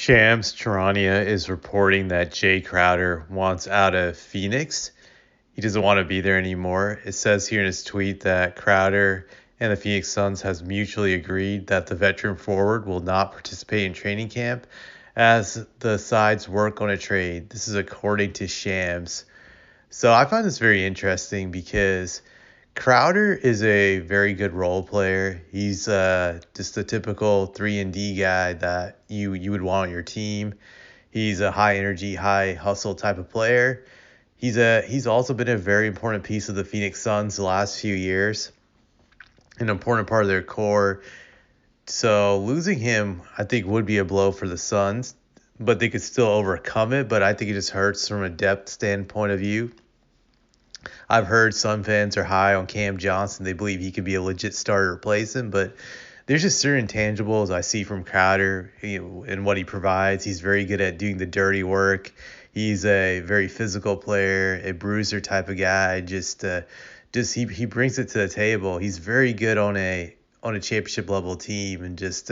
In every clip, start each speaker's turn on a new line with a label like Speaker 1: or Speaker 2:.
Speaker 1: Shams Charania is reporting that Jae Crowder wants out of Phoenix. He doesn't want to be there anymore. It says here in his tweet that Crowder and the Phoenix Suns has mutually agreed that the veteran forward will not participate in training camp as the sides work on a trade. This is according to Shams. So I find this very interesting because Crowder is a very good role player. He's just a typical 3 and D guy that you would want on your team. He's a high energy, high hustle type of player. He's also been a very important piece of the Phoenix Suns the last few years, an important part of their core. So losing him, I think, would be a blow for the Suns, but they could still overcome it. But I think it just hurts from a depth standpoint of view. I've heard some fans are high on Cam Johnson. They believe he could be a legit starter replacement, but there's just certain intangibles I see from Crowder, and what he provides. He's very good at doing the dirty work. He's a very physical player, a bruiser type of guy. He brings it to the table. He's very good on a championship level team, and his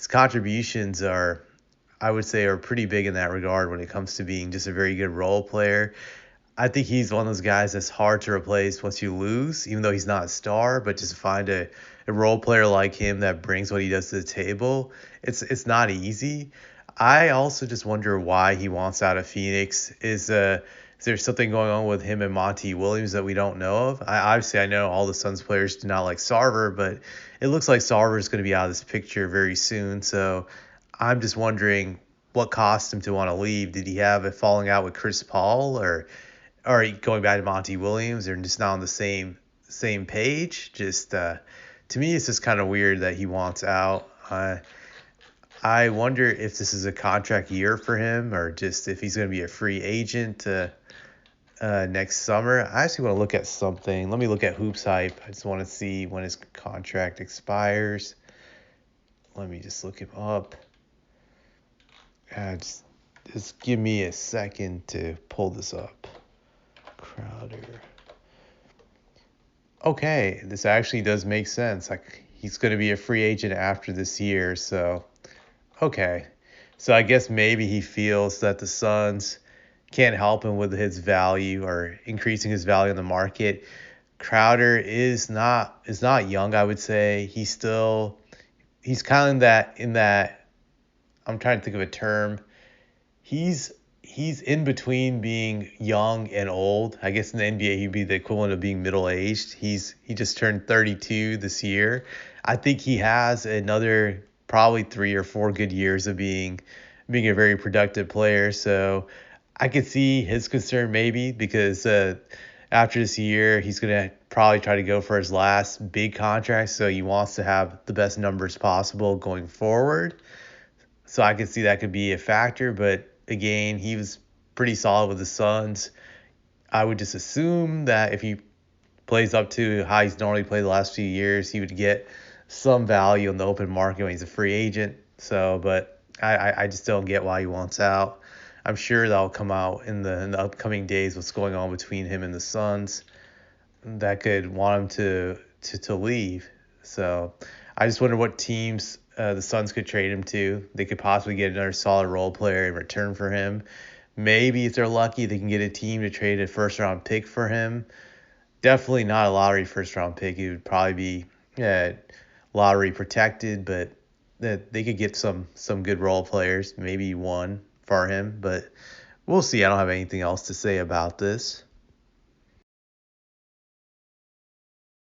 Speaker 1: contributions I would say, are pretty big in that regard when it comes to being just a very good role player. I think he's one of those guys that's hard to replace once you lose, even though he's not a star, but just find a role player like him that brings what he does to the table. It's not easy. I also just wonder why he wants out of Phoenix. Is there something going on with him and Monty Williams that we don't know of? Obviously, I know all the Suns players do not like Sarver, but it looks like Sarver is going to be out of this picture very soon. So I'm just wondering what caused him to want to leave. Did he have a falling out with Chris Paul, or going back to Monty Williams, they're just not on the same page? To me, it's just kind of weird that he wants out. I wonder if this is a contract year for him, or just if he's going to be a free agent next summer. I actually want to look at something. Let me look at Hoops Hype. I just want to see when his contract expires. Let me just look him up. Just give me a second to pull this up. Crowder. Okay, this actually does make sense. Like, he's going to be a free agent after this year, so okay. So I guess maybe he feels that the Suns can't help him with his value or increasing his value in the market. Crowder is not young, I would say. He's kind of in that I'm trying to think of a term. He's in between being young and old. I guess in the NBA he'd be the equivalent of being middle aged. He just turned 32 this year. I think he has another probably 3 or 4 good years of being a very productive player. So I could see his concern maybe because after this year he's gonna probably try to go for his last big contract. So he wants to have the best numbers possible going forward. So I could see that could be a factor, but again, he was pretty solid with the Suns. I would just assume that if he plays up to how he's normally played the last few years, he would get some value in the open market when he's a free agent. So, but I just don't get why he wants out. I'm sure that'll come out in the upcoming days, what's going on between him and the Suns that could want him to leave. So I just wonder what teams the Suns could trade him to. They could possibly get another solid role player in return for him. Maybe if they're lucky, they can get a team to trade a first-round pick for him. Definitely not a lottery first-round pick. It would probably be lottery protected, but that they could get some good role players, maybe one for him. But we'll see. I don't have anything else to say about this.